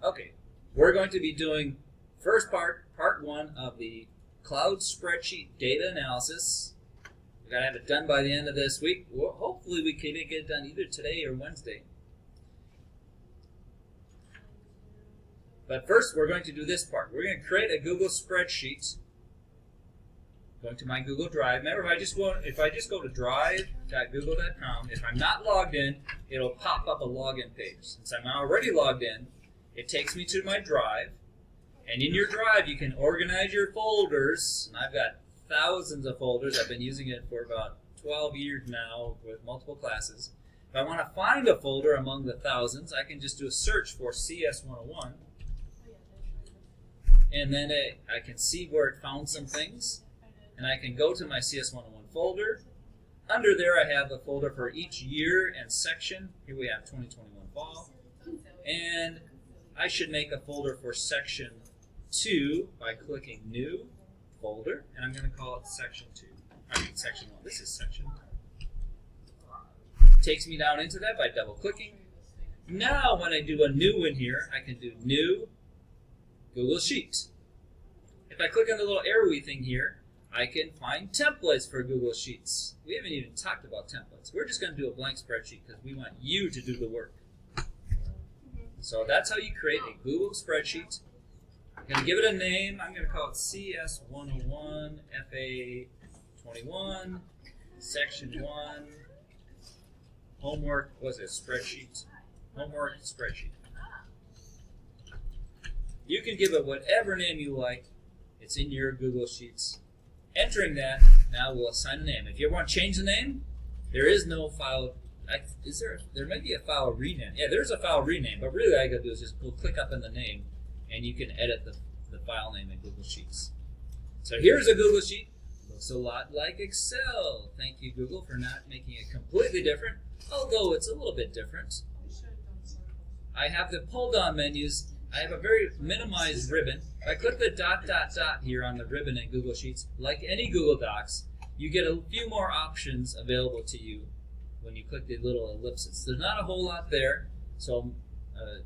Okay, we're going to be doing first part one of the cloud spreadsheet data analysis. We've got to have it done by the end of this week. Well, hopefully we can get it done either today or Wednesday. But first, we're going to do this part. We're going to create a Google spreadsheet. Going to my Google Drive. Remember, if I just go to drive.google.com, if I'm not logged in, it'll pop up a login page. Since I'm already logged in, it takes me to my Drive. And in your Drive, you can organize your folders. And I've got thousands of folders. I've been using it for about 12 years now with multiple classes. If I want to find a folder among the thousands, I can just do a search for cs101. And then I can see where it found some things. And I can go to my cs101 folder. Under there, I have a folder for each year and section. Here we have 2021 fall. And I should make a folder for section 2 by clicking New Folder. And I'm going to call it section 2. I mean section 1. This is section 1. Takes me down into that by double clicking. Now when I do a new one here, I can do New Google Sheet. If I click on the little arrowy thing here, I can find templates for Google Sheets. We haven't even talked about templates. We're just going to do a blank spreadsheet because we want you to do the work. So that's how you create a Google spreadsheet. I'm going to give it a name. I'm going to call it CS101 FA21 Section 1 Homework, was it spreadsheet? Homework spreadsheet. You can give it whatever name you like. It's in your Google Sheets. Entering that, now we'll assign a name. If you want to change the name, there is no file. There may be a file rename. Yeah, there's a file rename, but really all I got to do is just go click up in the name, and you can edit the file name in Google Sheets. So here's a Google Sheet. Looks a lot like Excel. Thank you, Google, for not making it completely different, although it's a little bit different. I have the pull-down menus. I have a very minimized ribbon. If I click the ... here on the ribbon in Google Sheets, like any Google Docs, you get a few more options available to you when you click the little ellipses. There's not a whole lot there, so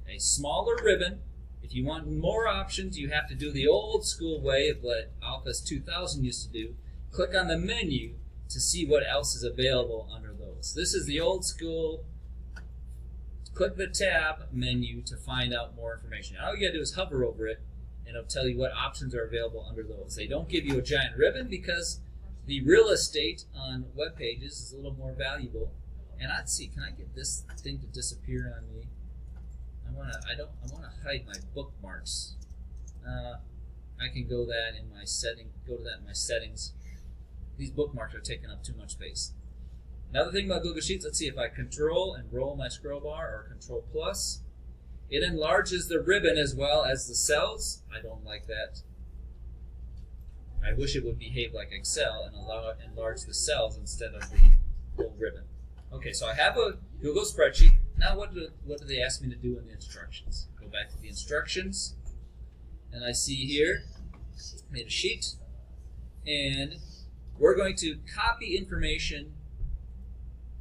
a smaller ribbon. If you want more options, you have to do the old school way of what Office 2000 used to do. Click on the menu to see what else is available under those. This is the old school. Click the tab menu to find out more information. All you gotta do is hover over it, and it'll tell you what options are available under those. They don't give you a giant ribbon because the real estate on web pages is a little more valuable. And I'd see, can I get this thing to disappear on me? I wanna hide my bookmarks. I can go to that in my settings. These bookmarks are taking up too much space. Another thing about Google Sheets, let's see if I control and roll my scroll bar or control plus. It enlarges the ribbon as well as the cells. I don't like that. I wish it would behave like Excel and enlarge the cells instead of the whole ribbon. Okay, so I have a Google spreadsheet. Now what do they ask me to do in the instructions? Go back to the instructions, and I see here, made a sheet, and we're going to copy information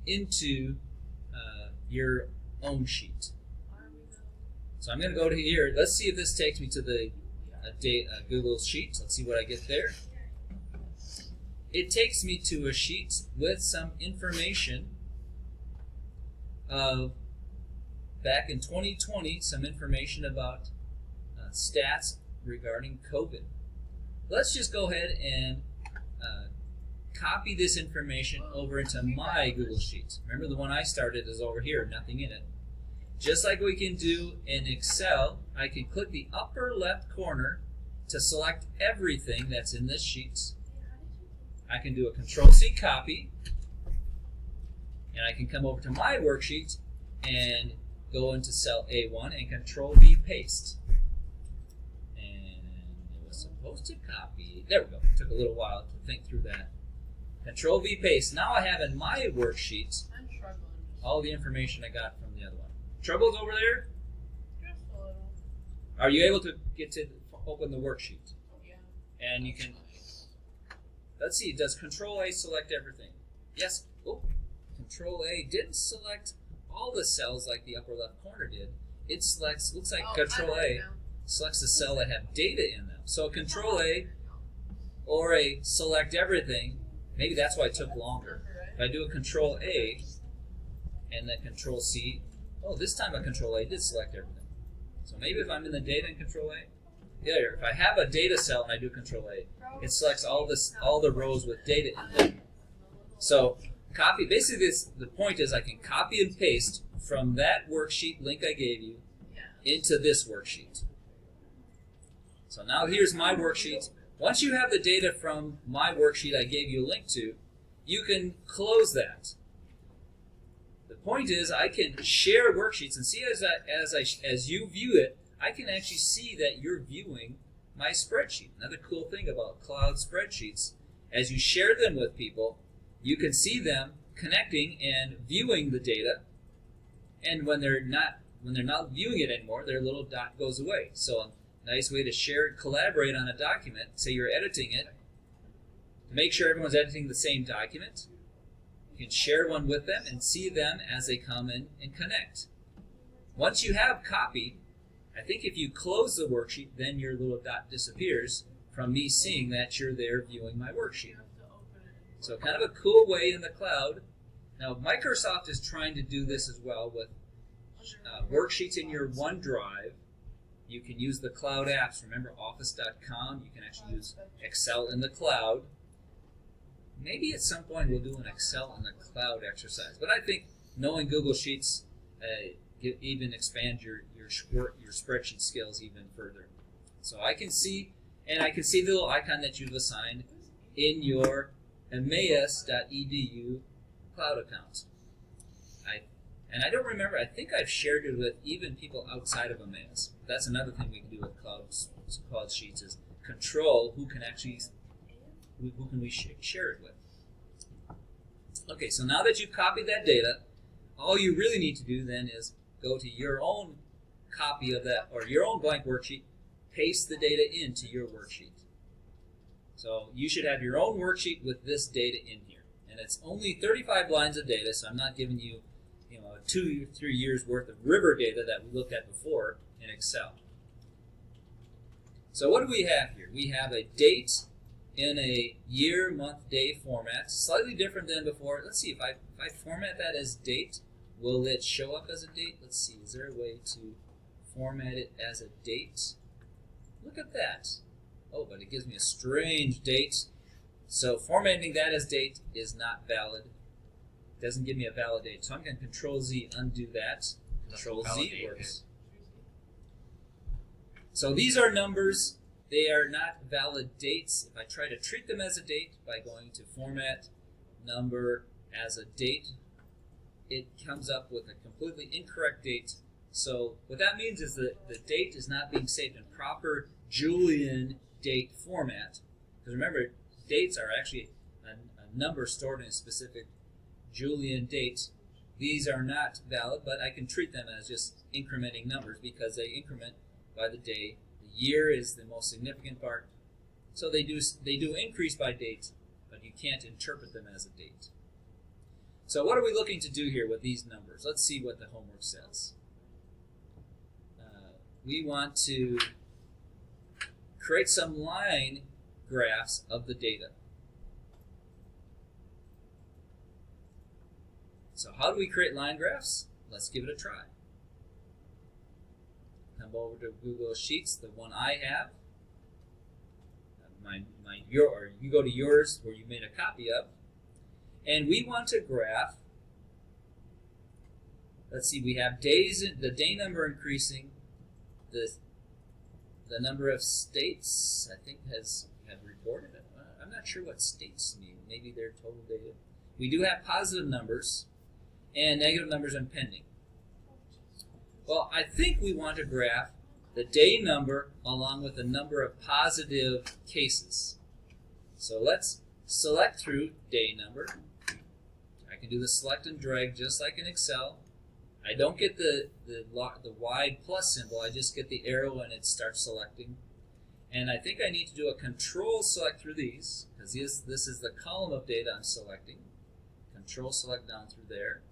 into your own sheet. So I'm going to go to here. Let's see if this takes me to the Google Sheet. Let's see what I get there. It takes me to a sheet with some information of back in 2020, some information about stats regarding COVID. Let's just go ahead and copy this information over into my Google Sheets. Remember, the one I started is over here, nothing in it. Just like we can do in Excel, I can click the upper left corner to select everything that's in this sheet. I can do a Control-C copy, and I can come over to my worksheet and go into cell A1 and Control-V paste. And it was supposed to copy. There we go. It took a little while to think through that. Control-V paste. Now I have in my worksheet all the information I got from the other one. Troubles over there? Just a little. Are you able to get to open the worksheet? Yeah. And you can, let's see, does Control-A select everything? Yes. Oh, Control-A didn't select all the cells like the upper left corner did. it selects, looks like Oh, Control I A know. selects the cell that have data in them. So Control A or a select everything, maybe that's why it took longer. If I do a Control A and then Control C, oh, this time a Control A did select everything. So maybe if I'm in the data and Control A, yeah, if I have a data cell and I do Control A, it selects all the rows with data in them. So copy, basically the point is I can copy and paste from that worksheet link I gave you into this worksheet. So now here's my worksheet. Once you have the data from my worksheet I gave you a link to, you can close that. The point is I can share worksheets and see as you view it, I can actually see that you're viewing my spreadsheet. Another cool thing about cloud spreadsheets, as you share them with people, you can see them connecting and viewing the data, and when they're not viewing it anymore, their little dot goes away. So a nice way to share and collaborate on a document, say you're editing it, to make sure everyone's editing the same document, you can share one with them and see them as they come in and connect. Once you have copied, I think if you close the worksheet, then your little dot disappears from me seeing that you're there viewing my worksheet. So kind of a cool way in the cloud. Now Microsoft is trying to do this as well with worksheets in your OneDrive. You can use the cloud apps. Remember Office.com? You can actually use Excel in the cloud. Maybe at some point we'll do an Excel in the cloud exercise. But I think knowing Google Sheets even expand your spreadsheet skills even further. So I can see the little icon that you've assigned in your Emmaus.edu cloud account. I don't remember, I think I've shared it with even people outside of Emmaus. That's another thing we can do with cloud sheets is control who can we share it with. Okay, so now that you've copied that data, all you really need to do then is go to your own copy of that, or your own blank worksheet, paste the data into your worksheet. So you should have your own worksheet with this data in here. And it's only 35 lines of data, so I'm not giving you, 2 or 3 years worth of river data that we looked at before in Excel. So what do we have here? We have a date in a year, month, day format, slightly different than before. Let's see, if I format that as date, will it show up as a date? Let's see, is there a way to format it as a date? Look at that. Oh, but it gives me a strange date. So formatting that as date is not valid. It doesn't give me a valid date. So I'm going to Control Z, undo that. Control Z works. So these are numbers. They are not valid dates. If I try to treat them as a date by going to Format, Number as a date, it comes up with a completely incorrect date. So what that means is that the date is not being saved in proper Julian date format. Because remember, dates are actually a number stored in a specific Julian date. These are not valid, but I can treat them as just incrementing numbers because they increment by the day. The year is the most significant part. So they do increase by date, but you can't interpret them as a date. So what are we looking to do here with these numbers? Let's see what the homework says. We want to create some line graphs of the data. So how do we create line graphs? Let's give it a try. Come over to Google Sheets, the one I have. Or you go to yours where you made a copy of. And we want to graph, let's see, we have days, the day number increasing, the number of states, I think, have reported it. I'm not sure what states mean. Maybe they're total data. We do have positive numbers and negative numbers and pending. Well, I think we want to graph the day number along with the number of positive cases. So let's select through day number. I can do the select and drag just like in Excel. I don't get the wide plus symbol, I just get the arrow and it starts selecting. And I think I need to do a control select through these, because this is the column of data I'm selecting. Control select down through there.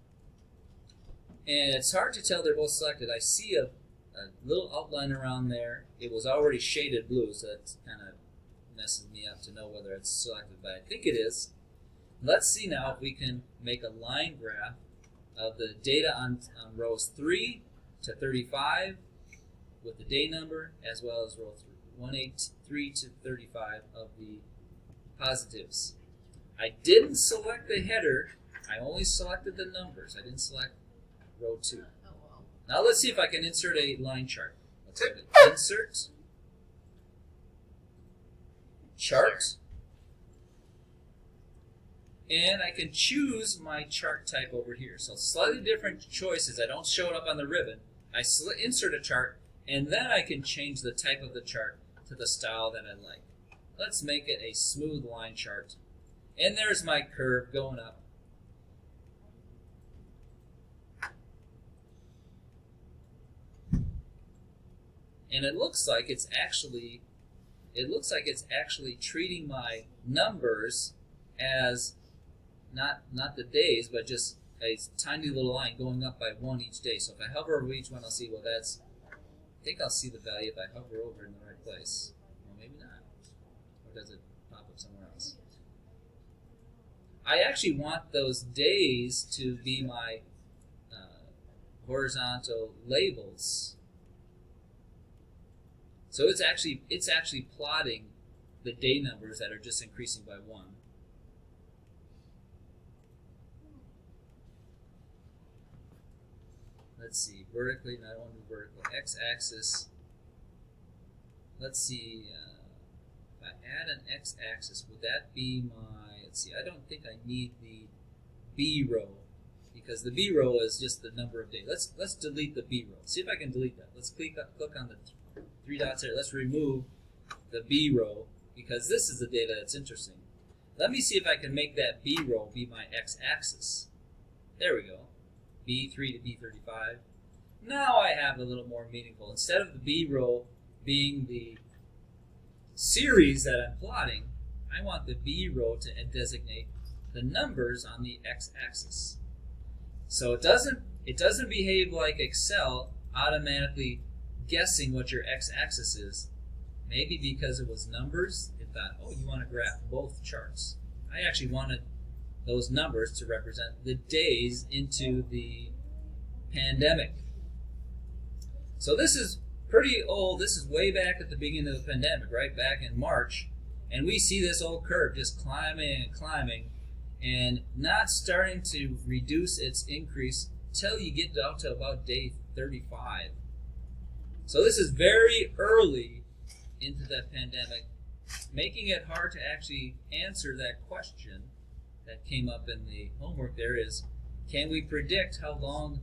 And it's hard to tell they're both selected. I see a little outline around there. It was already shaded blue, so that's kind of messing me up to know whether it's selected, but I think it is. Let's see now if we can make a line graph of the data on rows 3 to 35 with the day number, as well as row 183 to 35 of the positives. I didn't select the header. I only selected the numbers. I didn't select row 2. Oh well. Now let's see if I can insert a line chart. Let's go to Insert, Chart, and I can choose my chart type over here. So slightly different choices. I don't show it up on the ribbon. I insert a chart, and then I can change the type of the chart to the style that I like. Let's make it a smooth line chart. And there's my curve going up. And it looks like it's actually treating my numbers as not the days, but just a tiny little line going up by 1 each day. So if I hover over each one, I'll see, well, I think I'll see the value if I hover over in the right place. Well, maybe not. Or does it pop up somewhere else? I actually want those days to be my horizontal labels. So it's actually plotting the day numbers that are just increasing by 1. Let's see, vertically, no, I don't want to do vertical. X-axis, let's see, if I add an X-axis, would that be my, let's see, I don't think I need the B row, because the B row is just the number of days. Let's delete the B row. See if I can delete that. Let's click on the 3 dots here. Let's remove the B row, because this is the data that's interesting. Let me see if I can make that B row be my X-axis. There we go. B3 to B35. Now I have a little more meaningful. Instead of the B row being the series that I'm plotting, I want the B row to designate the numbers on the X-axis. So it doesn't behave like Excel automatically guessing what your X-axis is. Maybe because it was numbers, it thought, oh, you want to graph both charts. I actually wanted those numbers to represent the days into the pandemic. So this is pretty old. This is way back at the beginning of the pandemic, right back in March. And we see this old curve just climbing and climbing and not starting to reduce its increase till you get down to about day 35. So this is very early into that pandemic, making it hard to actually answer that question that came up in the homework there is, can we predict how long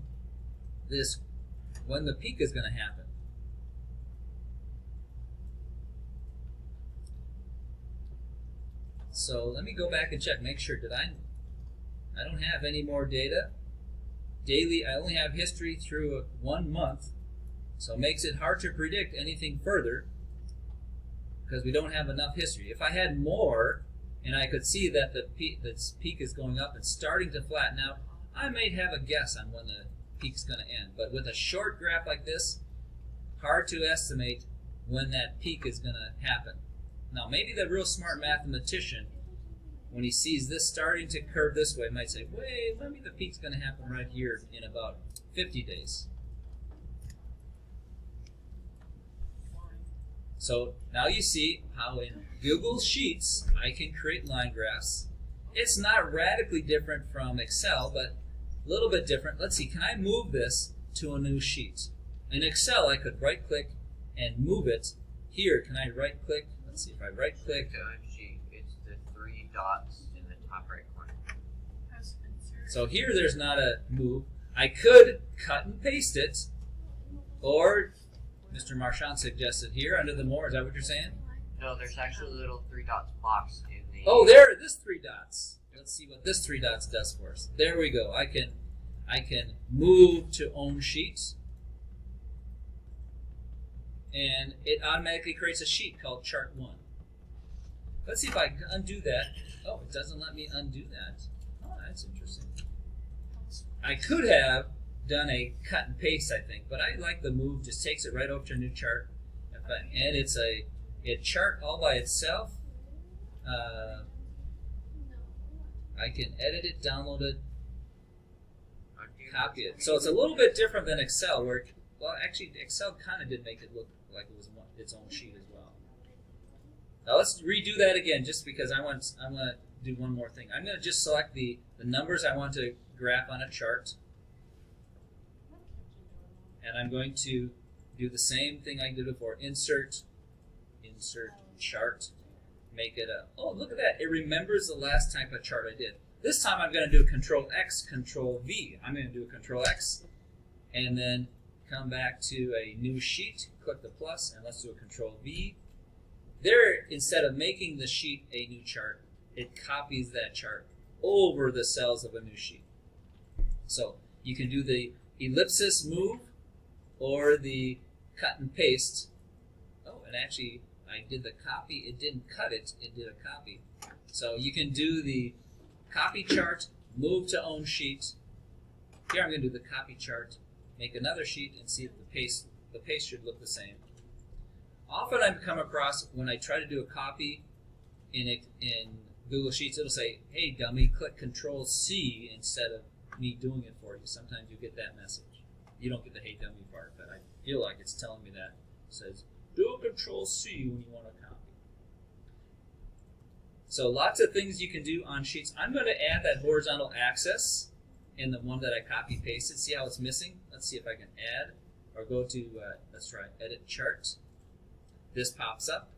when the peak is going to happen? So let me go back and check, make sure, I don't have any more data. Daily, I only have history through 1 month, so it makes it hard to predict anything further because we don't have enough history. If I had more, and I could see that this peak is going up and starting to flatten out, I may have a guess on when the peak's going to end. But with a short graph like this, hard to estimate when that peak is going to happen. Now, maybe the real smart mathematician, when he sees this starting to curve this way, might say, wait, maybe the peak's going to happen right here in about 50 days. So now you see how in Google Sheets I can create line graphs. It's not radically different from Excel, but a little bit different. Let's see, can I move this to a new sheet? In Excel, I could right-click and move it. Here, can I right-click? Let's see, if I right-click. It's the 3 dots in the top right corner. So here there's not a move. I could cut and paste it, or Mr. Marchand suggested here under the more. Is that what you're saying? No, there's actually a little 3 dots box in the... Oh, there, this 3 dots. Let's see what this 3 dots does for us. There we go. I can move to own sheets, and it automatically creates a sheet called Chart 1. Let's see if I can undo that. Oh, it doesn't let me undo that. Oh, that's interesting. I could have done a cut and paste, I think, but I like the move. Just takes it right over to a new chart, and it's a chart all by itself. I can edit it, download it, copy it. So it's a little bit different than Excel, where, well, actually Excel kind of did make it look like it was its own sheet as well. Now let's redo that again, just because I'm going to do one more thing. I'm going to just select the numbers I want to graph on a chart, and I'm going to do the same thing I did before. Insert chart. Make it a, oh, look at that. It remembers the last type of chart I did. This time I'm going to do Control X, Control V. I'm going to do a Control X, and then come back to a new sheet, click the plus, and let's do a Control V. There, instead of making the sheet a new chart, it copies that chart over the cells of a new sheet. So you can do the ellipsis move or the cut and paste. Oh, and actually I did the copy. It didn't cut it. It did a copy. So you can do the copy chart, move to own sheet. Here I'm going to do the copy chart, make another sheet, and see if the paste should look the same. Often I've come across when I try to do a copy in Google Sheets, it'll say, "Hey dummy, click Control C instead of me doing it for you." Sometimes you get that message. You don't get the "Hey dummy" part, but I feel like it's telling me that. It says, do Control C when you want to copy. So lots of things you can do on sheets. I'm going to add that horizontal axis in the one that I copy pasted. See how it's missing? Let's see if I can add, or go to, let's try Edit Chart. This pops up,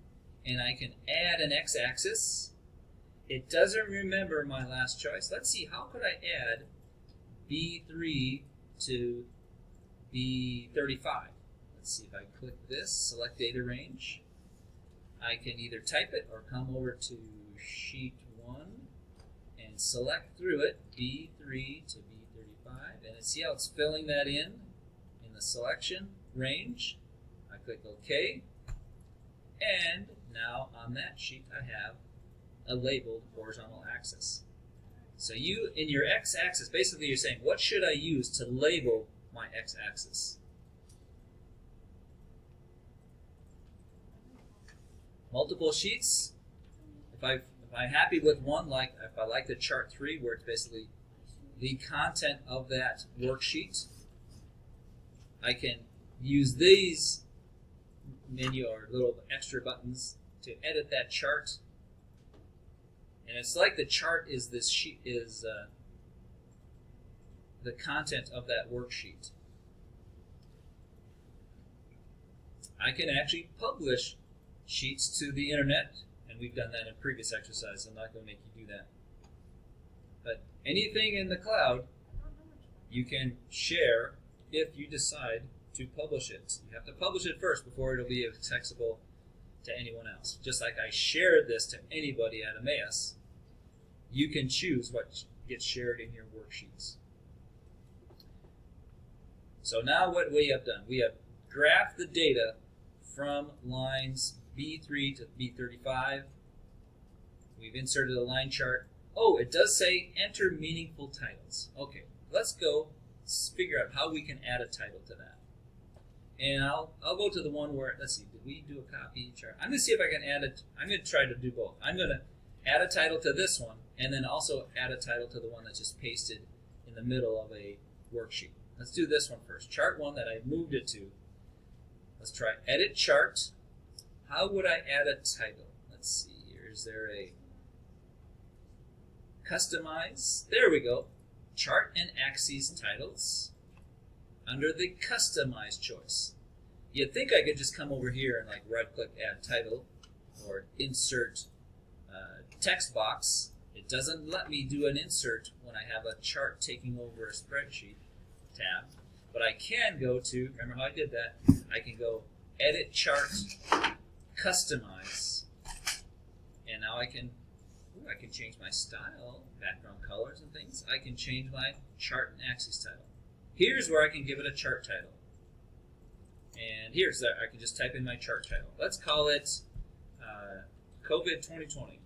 and I can add an x-axis. It doesn't remember my last choice. Let's see, how could I add B3 to B35? Let's see if I click this, select data range. I can either type it or come over to sheet 1 and select through it B3 to B35, and see how it's filling that in the selection range. I click OK, and now on that sheet I have a labeled horizontal axis. So you, in your x-axis, basically you're saying, what should I use to label my x-axis? Multiple sheets. If I'm happy with one, like if I like the chart 3, where it's basically the content of that worksheet, I can use these menu or little extra buttons to edit that chart. And it's like the chart is this sheet is the content of that worksheet. I can actually publish sheets to the internet, and we've done that in previous exercises. I'm not going to make you do that. But anything in the cloud, you can share if you decide to publish it. You have to publish it first before it'll be accessible to anyone else. Just like I shared this to anybody at Emmaus, you can choose what gets shared in your worksheets. So now what we have done, we have graphed the data from lines B3 to B35. We've inserted a line chart. Oh, it does say enter meaningful titles. Okay, let's go figure out how we can add a title to that. And I'll go to the one where, let's see, did we do a copy chart? I'm going to see if I can add it. I'm going to try to do both. I'm going to add a title to this one, and then also add a title to the one that's just pasted in the middle of a worksheet. Let's do this one first. Chart 1 that I moved it to. Let's try Edit Chart. How would I add a title? Let's see here. Is there a Customize? There we go. Chart and Axes Titles. Under the Customize choice. You'd think I could just come over here and like right-click Add Title or Insert Text Box. It doesn't let me do an insert when I have a chart taking over a spreadsheet tab. But I can go to, remember how I did that? I can go Edit Chart, Customize, and now I can change my style, background colors and things. I can change my chart and axis title. Here's where I can give it a chart title. And here's that. I can just type in my chart title. Let's call it COVID 2020.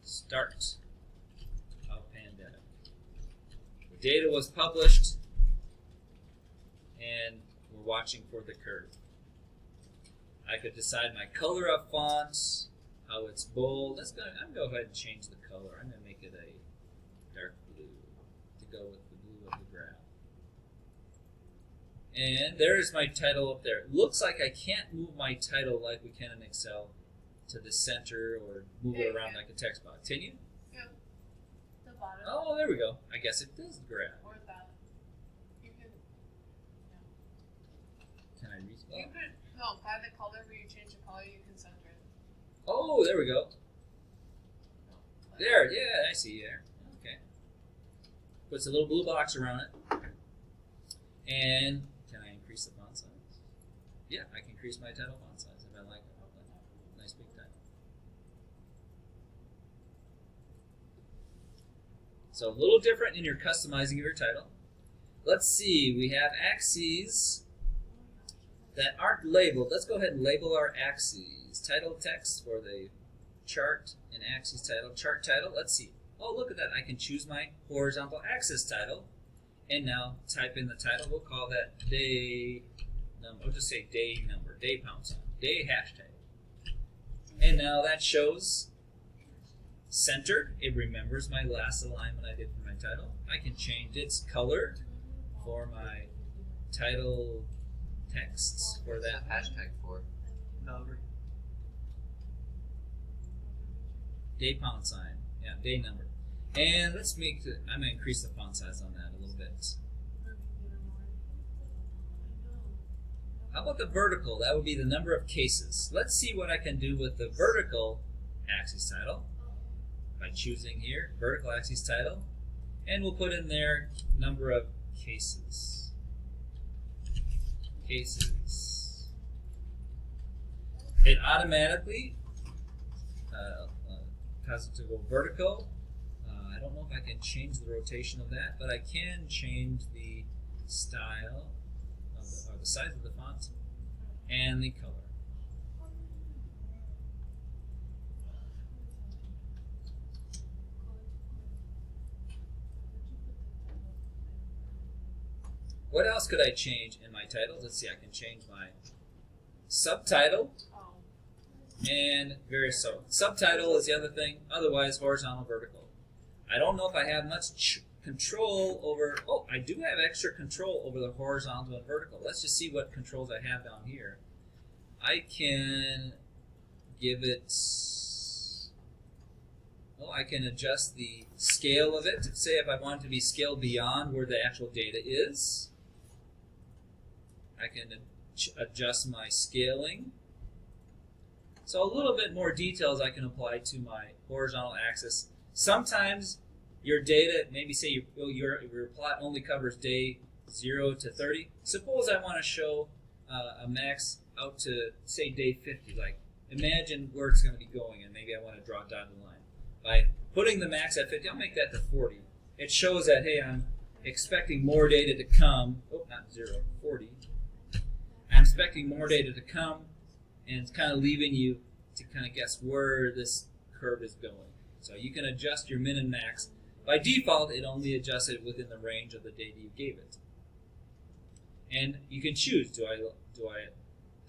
Start. The data was published, and we're watching for the curve. I could decide my color of font, how it's bold. I'm gonna go ahead and change the color. I'm gonna make it a dark blue to go with the blue of the graph. And there's my title up there. It looks like I can't move my title like we can in Excel to the center or move it around like a text box. Can you? Yeah. The bottom. Oh, there we go. I guess it does graph. Or that. You can. Can I read? You could. No, by the color where you change the color, you can center it. Oh, there we go. No, like There, yeah, I see there. Okay. Puts a little blue box around it. And can I increase the font size? Yeah, I can increase my title font size if I like it. Nice big title. So a little different in your customizing of your title. Let's see, we have axes that aren't labeled. Let's go ahead and label our axes. Title text for the chart and axis title. Chart title, let's see. Oh, look at that. I can choose my horizontal axis title and now type in the title. We'll call that day number. We'll just say day number, day pound sign, day hashtag. And now that shows center. It remembers my last alignment I did for my title. I can change its color for my title texts for that. Hashtag for. Number. Day pound sign. Yeah, day number. And let's make the, I'm going to increase the font size on that a little bit. How about the vertical? That would be the number of cases. Let's see what I can do with the vertical axis title by choosing here, vertical axis title. And we'll put in there number of cases. Cases. It automatically causes it to go vertical. I don't know if I can change the rotation of that, but I can change the style of or the size of the font and the color. What else could I change in my titles? Let's see, I can change my subtitle Oh. and various subtitle is the other thing, otherwise horizontal, vertical. I don't know if I have much control over, oh, I do have extra control over the horizontal and vertical. Let's just see what controls I have down here. I can give it, well, I can adjust the scale of it. Say if I want it to be scaled beyond where the actual data is. I can adjust my scaling. So a little bit more details I can apply to my horizontal axis. Sometimes your data, maybe say your plot only covers day 0 to 30. Suppose I want to show a max out to, say, day 50. Like, imagine where it's going to be going, and maybe I want to draw a dotted line. By putting the max at 50, I'll make that to 40. It shows that, hey, I'm expecting more data to come. Oh, not 0, 40. I'm expecting more data to come, and it's kind of leaving you to kind of guess where this curve is going. So you can adjust your min and max. By default, it only adjusts it within the range of the data you gave it. And you can choose, do I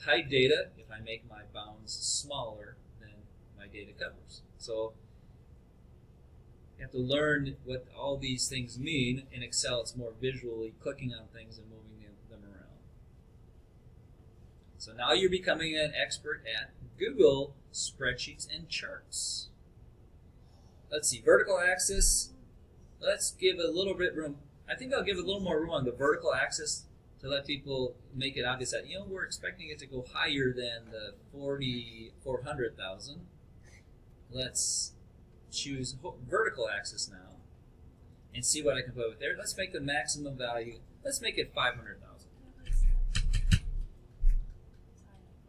hide data if I make my bounds smaller than my data covers? So you have to learn what all these things mean. In Excel, it's more visually clicking on things and moving them around. So now you're becoming an expert at Google spreadsheets and charts. Let's see, vertical axis. Let's give a little bit room. I think I'll give a little more room on the vertical axis to let people make it obvious that, you know, we're expecting it to go higher than the 400,000. Let's choose vertical axis now and see what I can put with there. Let's make the maximum value. Let's make it 500,000.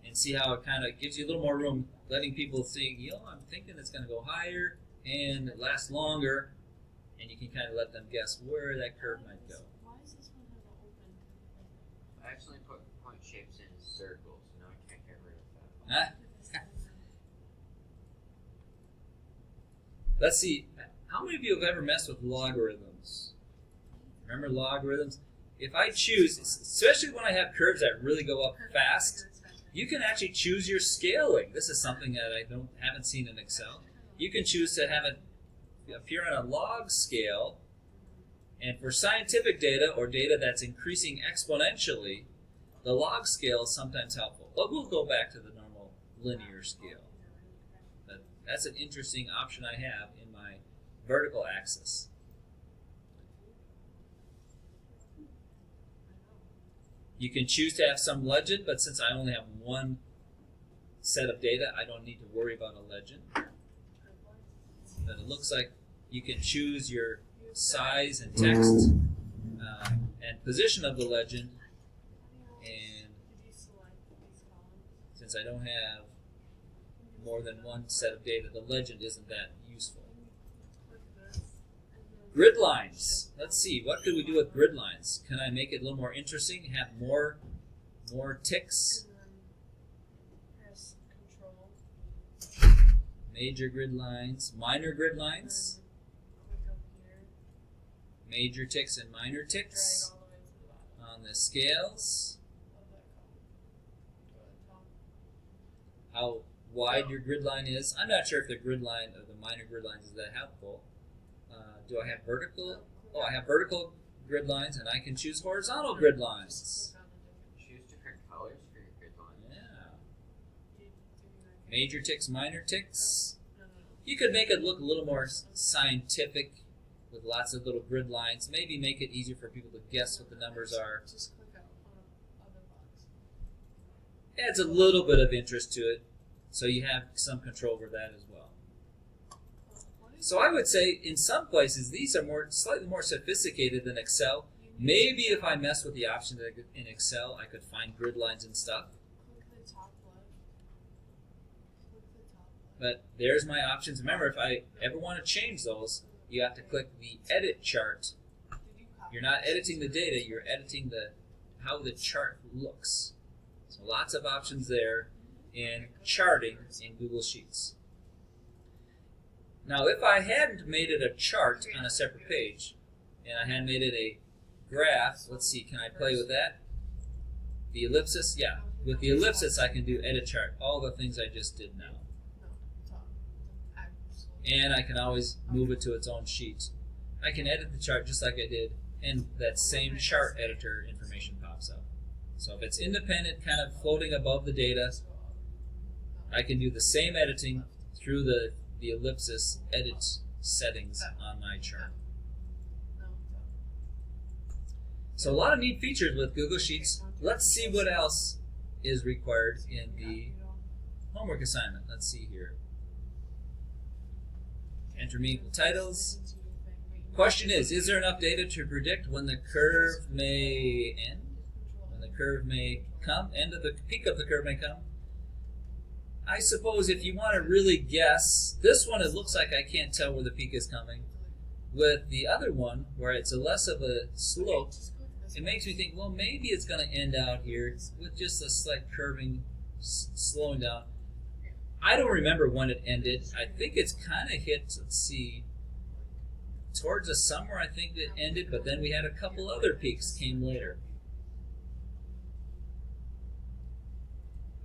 And see how it kind of gives you a little more room, letting people see, you know, I'm thinking it's going to go higher and last longer, and you can kind of let them guess where that curve might go. Why does this one have an open? I actually put point shapes in circles, so now I can't get rid of that. Let's see, how many of you have ever messed with logarithms? Remember logarithms? If I choose, especially when I have curves that really go up fast, you can actually choose your scaling. This is something that I haven't seen in Excel. You can choose to have it appear on a log scale, and for scientific data or data that's increasing exponentially, the log scale is sometimes helpful. But we'll go back to the normal linear scale. But that's an interesting option I have in my vertical axis. You can choose to have some legend, but since I only have one set of data, I don't need to worry about a legend. But it looks like you can choose your size and text and position of the legend. And since I don't have more than one set of data, the legend isn't that useful. Grid lines. Let's see, what could we do with grid lines? Can I make it a little more interesting? Have more ticks? Major grid lines, minor grid lines, major ticks and minor ticks on the scales. How wide your grid line is. I'm not sure if the grid line or the minor grid lines is that helpful. Do I have vertical? Oh, I have vertical grid lines, and I can choose horizontal grid lines. Choose different colors for your grid line. Yeah. Major ticks, minor ticks. You could make it look a little more scientific with lots of little grid lines. Maybe make it easier for people to guess what the numbers are. Just click on other box. Adds a little bit of interest to it, so you have some control over that as well. So I would say in some places these are slightly more sophisticated than Excel. Maybe if I mess with the options in Excel, I could find grid lines and stuff. Click the top left. Click the top left. But there's my options. Remember, if I ever want to change those, you have to click the Edit Chart. You're not editing the data, you're editing how the chart looks. So lots of options there in charting in Google Sheets. Now, if I hadn't made it a chart on a separate page, and I had made it a graph, let's see, can I play with that? The ellipsis, yeah. With the ellipsis, I can do Edit Chart, all the things I just did now. And I can always move it to its own sheet. I can edit the chart just like I did, and that same chart editor information pops up. So if it's independent, kind of floating above the data, I can do the same editing through the ellipsis edit settings on my chart. So a lot of neat features with Google Sheets. Let's see what else is required in the homework assignment. Let's see here. Enter meaningful titles. Question is there enough data to predict when the curve may end? When the curve may come? The peak of the curve may come? I suppose if you want to really guess, this one it looks like I can't tell where the peak is coming. With the other one, where it's less of a slope, it makes me think, well, maybe it's going to end out here with just a slight curving, slowing down. I don't remember when it ended. I think it's kind of hit, let's see, towards the summer I think it ended, but then we had a couple other peaks came later.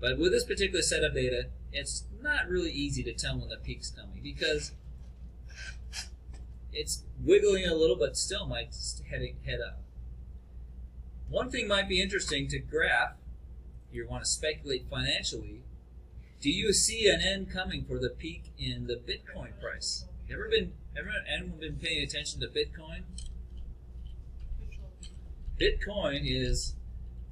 But with this particular set of data, it's not really easy to tell when the peak's coming because it's wiggling a little, but still might head up. One thing might be interesting to graph, if you want to speculate financially, do you see an end coming for the peak in the Bitcoin price? Anyone been paying attention to Bitcoin? Bitcoin is,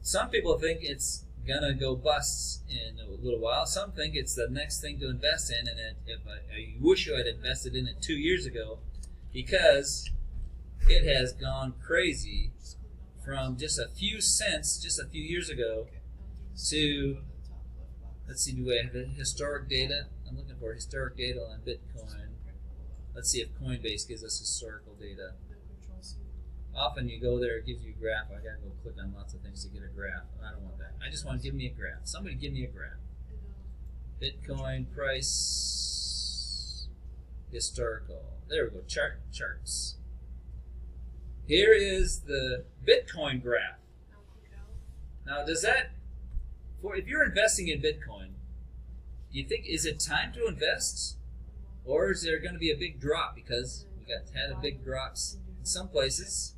some people think it's gonna go bust in a little while. Some think it's the next thing to invest in, and I wish you had invested in it 2 years ago because it has gone crazy from just a few cents just a few years ago to, let's see, do we have historic data? I'm looking for historic data on Bitcoin. Let's see if Coinbase gives us historical data. Often you go there, it gives you a graph. I gotta go click on lots of things to get a graph. I don't want that. I just want to give me a graph. Somebody give me a graph. Bitcoin price historical. There we go. Charts. Here is the Bitcoin graph. Now click out. Now, does that, if you're investing in Bitcoin, do you think, is it time to invest? Or is there going to be a big drop? Because we had a big drops in some places,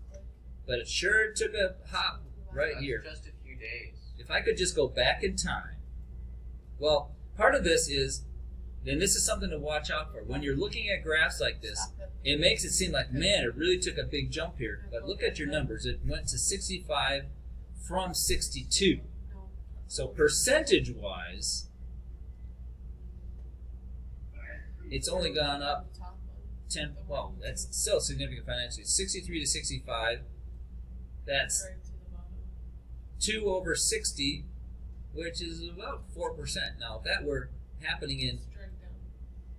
but it sure took a hop right here. Just a few days. If I could just go back in time. Well, part of this is, and this is something to watch out for. When you're looking at graphs like this, it makes it seem like, man, it really took a big jump here. But look at your numbers. It went to 65 from 62. So percentage-wise, it's only gone up 10. Well, that's still significant financially. 63 to 65. That's 2 over 60, which is about 4%. Now, if that were happening in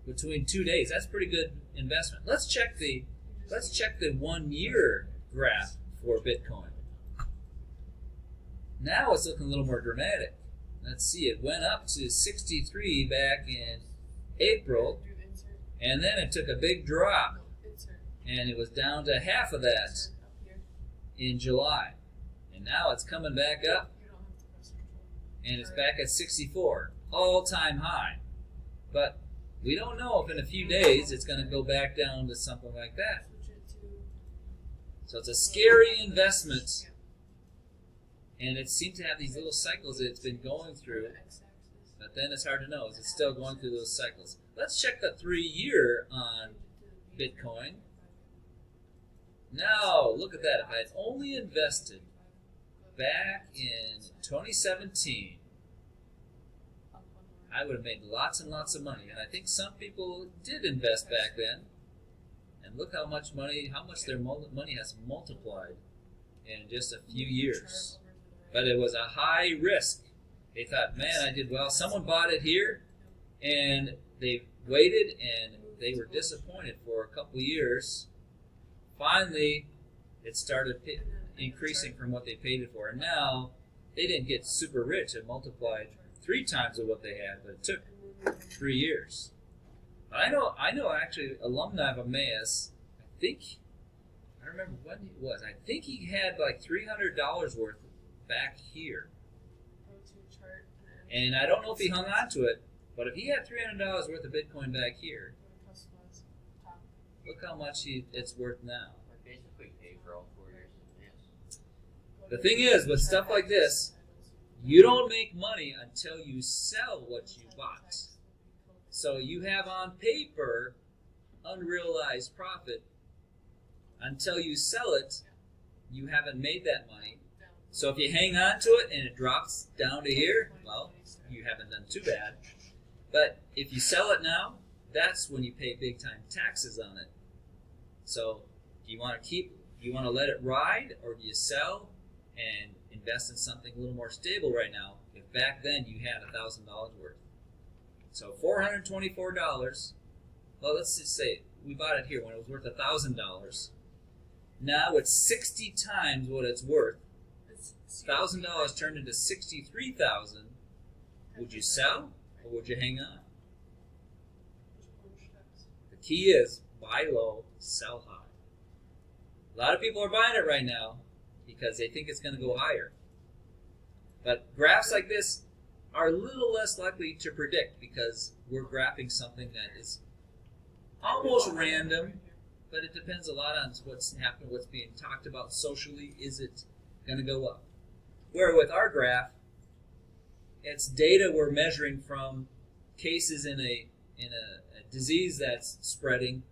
between 2 days, that's pretty good investment. Let's check the 1 year graph for Bitcoin. Now it's looking a little more dramatic. Let's see, it went up to 63 back in April, and then it took a big drop, and it was down to half of that in July. And now it's coming back up, and it's back at 64, all-time high. But we don't know if in a few days it's going to go back down to something like that. So it's a scary investment, and it seems to have these little cycles that it's been going through, but then it's hard to know. Is it still going through those cycles? Let's check the 3-year on Bitcoin. Now, look at that. If I had only invested back in 2017, I would have made lots and lots of money. And I think some people did invest back then. And look how much their money has multiplied in just a few years. But it was a high risk. They thought, man, I did well. Someone bought it here, and they waited, and they were disappointed for a couple years. Finally, it started increasing from what they paid it for. And now, they didn't get super rich. It multiplied 3 times of what they had, but it took 3 years. I know actually alumni of Emmaus, I remember when it was. I think he had like $300 worth back here. And I don't know if he hung on to it, but if he had $300 worth of Bitcoin back here, look how much it's worth now. I basically paid for all 4 years in advance. The thing is, with stuff like this, you don't make money until you sell what you bought. So you have on paper unrealized profit. Until you sell it, you haven't made that money. So if you hang on to it and it drops down to here, well, you haven't done too bad. But if you sell it now, that's when you pay big time taxes on it. So do you want to let it ride, or do you sell and invest in something a little more stable right now? If back then you had $1,000 worth. So $424, well, let's just say we bought it here when it was worth $1,000. Now it's 60 times what it's worth. $1,000 turned into $63,000. Would you sell, or would you hang on? The key is buy low, sell high. A lot of people are buying it right now because they think it's going to go higher. But graphs like this are a little less likely to predict because we're graphing something that is almost random, but it depends a lot on what's happening, what's being talked about socially. Is it going to go up? Where with our graph, it's data we're measuring from cases in a disease that's spreading.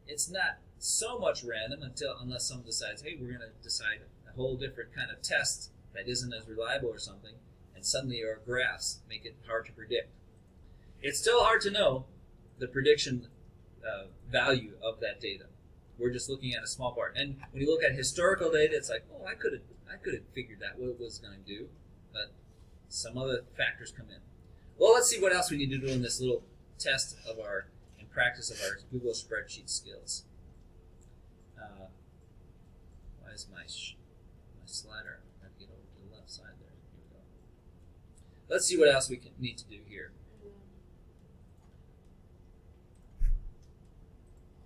It's not so much random unless someone decides, hey, we're going to decide a whole different kind of test that isn't as reliable or something, and suddenly our graphs make it hard to predict. It's still hard to know the prediction value of that data. We're just looking at a small part. And when you look at historical data, it's like, oh, I could have figured that what it was going to do, but some other factors come in. Well, let's see what else we need to do in this little test of our and practice of our Google spreadsheet skills. Why is my slider? I have to get over to the left side there. Here we go. Let's see what else we need to do here.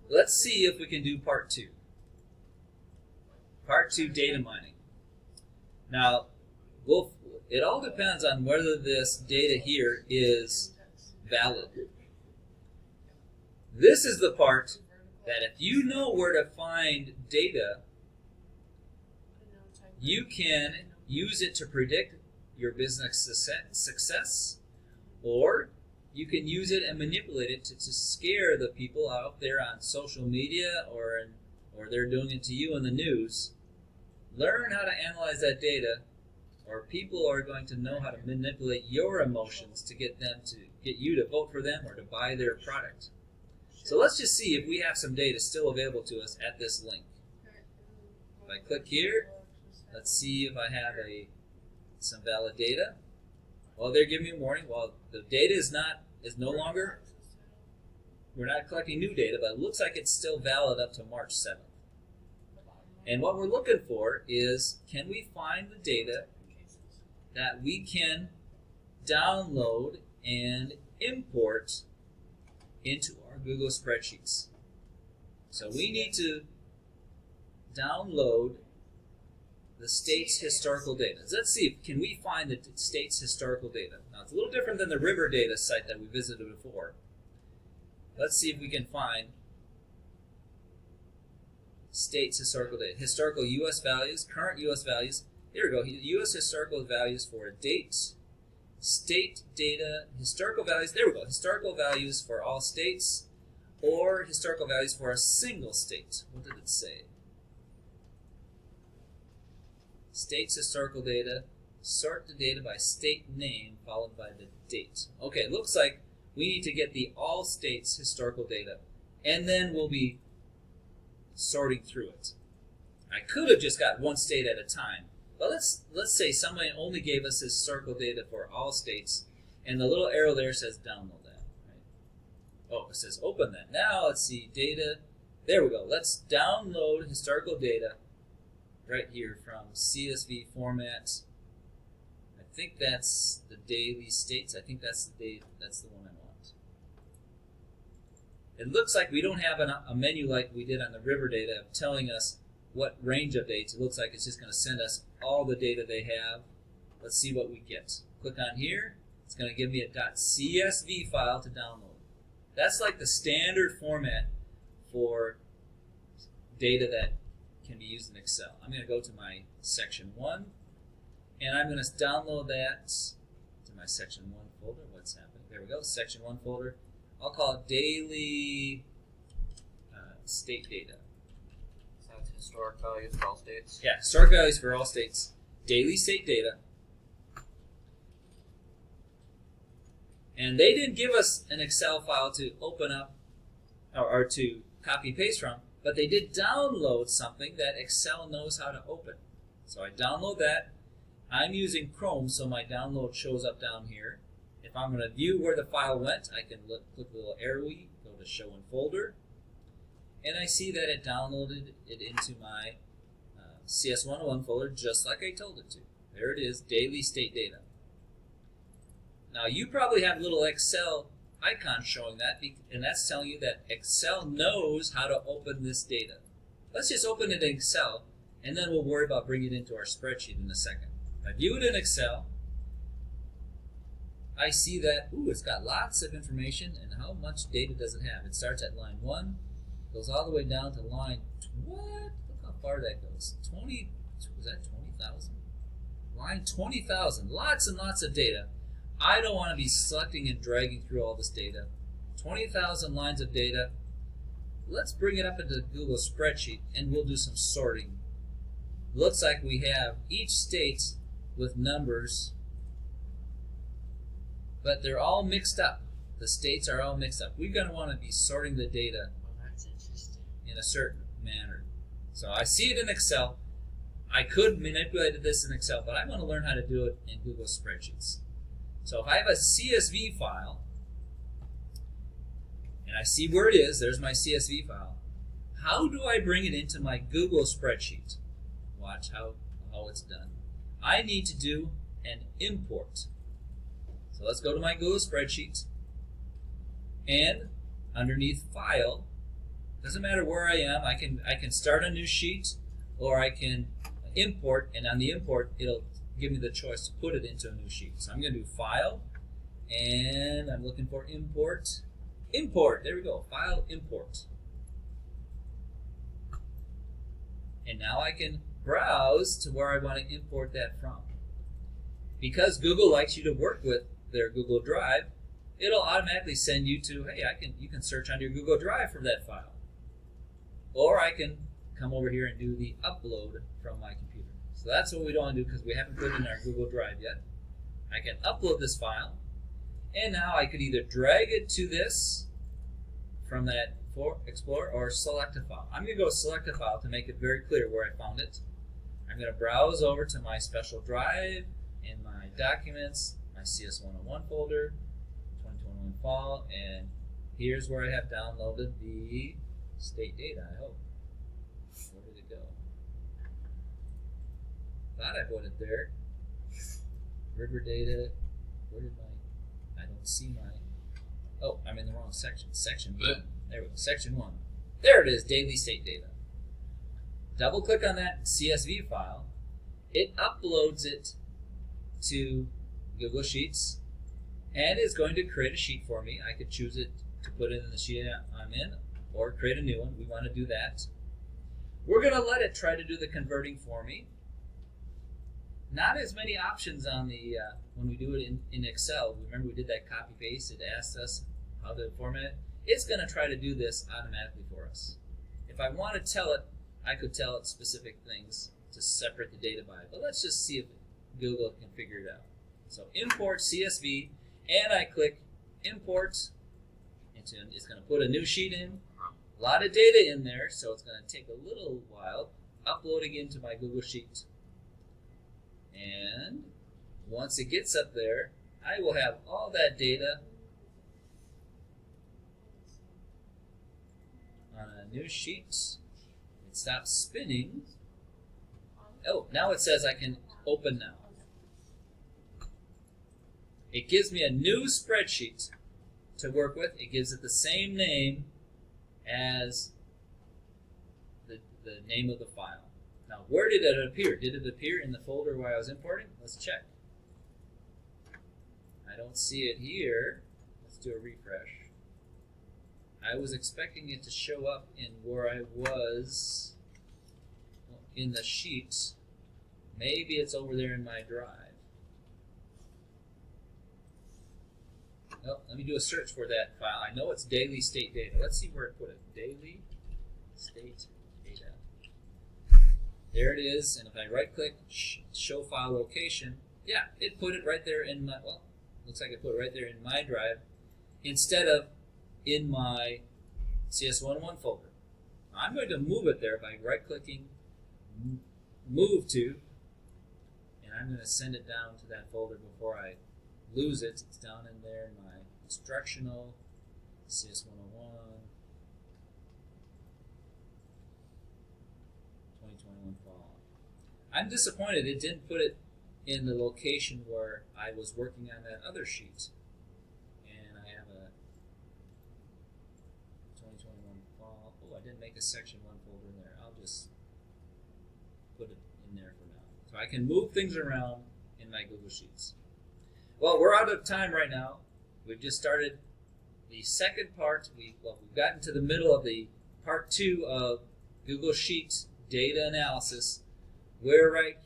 Let's see if we can do part 2. Part 2, data mining. Now, it all depends on whether this data here is valid. This is the part that if you know where to find data, you can use it to predict your business success, or you can use it and manipulate it to scare the people out there on social media, or they're doing it to you in the news. Learn how to analyze that data, or people are going to know how to manipulate your emotions to get you to vote for them or to buy their product. So let's just see if we have some data still available to us at this link. If I click here, let's see if I have some valid data. Well, they're giving me a warning. Well, the data is no longer, we're not collecting new data, but it looks like it's still valid up to March 7th. And what we're looking for is, can we find the data that we can download and import into our Google spreadsheets? So we need to download the state's historical data. Let's see, can we find the state's historical data? Now, it's a little different than the river data site that we visited before. Let's see if we can find state's historical data. Historical U.S. values, current U.S. values. Here we go. U.S. historical values for a date. State data, historical values. There we go. Historical values for all states, or historical values for a single state. What did it say? State's historical data. Sort the data by state name followed by the date. Okay, it looks like we need to get the all states historical data, and then we'll be sorting through it. I could have just got one state at a time, but let's say somebody only gave us historical data for all states, and the little arrow there says download that. Right? Oh, it says open that. Now let's see data. There we go. Let's download historical data right here from CSV format. I think that's the daily states. I think that's the one I want. It looks like we don't have a menu like we did on the river data of telling us what range of dates. It looks like it's just going to send us all the data they have. Let's see what we get. Click on here. It's going to give me a .csv file to download. That's like the standard format for data that can be used in Excel. I'm going to go to my section 1, and I'm going to download that to my section 1 folder. What's happening? There we go, section 1 folder. I'll call it daily state data. So that's historic values for all states? Yeah, historic values for all states. Daily state data. And they didn't give us an Excel file to open up or to copy paste from, but they did download something that Excel knows how to open. So I download that. I'm using Chrome, so my download shows up down here. If I'm going to view where the file went, I can click the little arrowy, go to Show in Folder, and I see that it downloaded it into my cs101 folder just like I told it to. There it is, daily state data. Now you probably have little Excel icons showing that, and that's telling you that Excel knows how to open this data. Let's just open it in Excel, and then we'll worry about bringing it into our spreadsheet in a second. If I view it in Excel, I see that, it's got lots of information, and how much data does it have? It starts at line 1, goes all the way down to line, what? Look how far that goes. 20, was that 20,000? Line 20,000, lots and lots of data. I don't want to be selecting and dragging through all this data. 20,000 lines of data. Let's bring it up into Google spreadsheet, and we'll do some sorting. Looks like we have each state with numbers, but they're all mixed up. The states are all mixed up. We're going to want to be sorting the data in a certain manner. So I see it in Excel. I could manipulate this in Excel, but I want to learn how to do it in Google spreadsheets. So if I have a CSV file, and I see where it is, there's my CSV file, how do I bring it into my Google spreadsheet? Watch how it's done. I need to do an import. So let's go to my Google spreadsheet, and underneath File, doesn't matter where I am, I can start a new sheet, or I can import, and on the import, it'll give me the choice to put it into a new sheet. So I'm going to do File, and I'm looking for Import. Import, there we go, File, Import. And now I can browse to where I want to import that from. Because Google likes you to work with their Google Drive, it'll automatically send you to, hey, you can search on your Google Drive for that file. Or I can come over here and do the upload from my computer. So that's what we don't want to do because we haven't put it in our Google Drive yet. I can upload this file, and now I could either drag it to this from that Explorer or select a file. I'm going to go select a file to make it very clear where I found it. I'm going to browse over to my special drive in my documents, my cs101 folder, 2021 fall, and here's where I have downloaded the state data, I hope. Where did it go? Thought I put it there. River data. Where did I don't see my, oh, I'm in the wrong section. Section 1. There we go. Section 1. There it is, daily state data. Double click on that CSV file. It uploads it to Google Sheets, and it's going to create a sheet for me. I could choose it to put it in the sheet I'm in, or create a new one. We want to do that. We're going to let it try to do the converting for me. Not as many options on the when we do it in Excel. Remember we did that copy paste. It asked us how to format it. It's going to try to do this automatically for us. If I want to tell it, I could tell it specific things to separate the data by. But let's just see if Google can figure it out. So import CSV, and I click import. It's going to put a new sheet in. A lot of data in there, so it's going to take a little while uploading into my Google Sheet. And once it gets up there, I will have all that data on a new sheet. It stops spinning. Oh, now it says I can open now. It gives me a new spreadsheet to work with. It gives it the same name as the name of the file. Now, where did it appear? Did it appear in the folder where I was importing? Let's check. I don't see it here. Let's do a refresh. I was expecting it to show up in where I was in the sheet. Maybe it's over there in my drive. Oh, let me do a search for that file. I know it's daily state data. Let's see where it put it. Daily state data. There it is, and if I right-click, show file location, yeah, it put it right there in my, well, looks like it put it right there in my drive instead of in my cs101 folder. I'm going to move it there by right-clicking, move to, and I'm going to send it down to that folder before I lose it. It's down in there in my instructional, cs101. 2021 fall. I'm disappointed it didn't put it in the location where I was working on that other sheet. And I have a 2021 fall. Oh, I didn't make a section 1 folder in there. I'll just put it in there for now. So I can move things around in my Google Sheets. Well, we're out of time right now. We've just started the second part. We've gotten to the middle of the part 2 of Google Sheets data analysis. We're right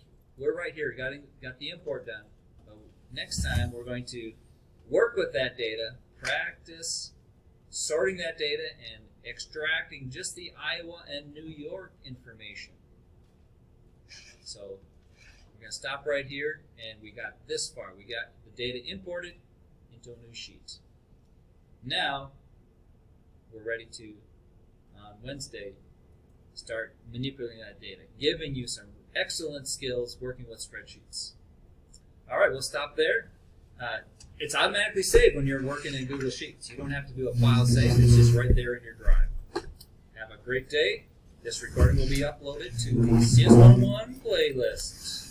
here. Got the import done. But next time we're going to work with that data, practice sorting that data and extracting just the Iowa and New York information. So we're going to stop right here, and we got this far. We got the data imported into a new sheet. Now we're ready to, on Wednesday, start manipulating that data, giving you some excellent skills working with spreadsheets. All right, we'll stop there. It's automatically saved when you're working in Google Sheets. You don't have to do a file save. It's just right there in your drive. Have a great day. This recording will be uploaded to the CS101 playlist.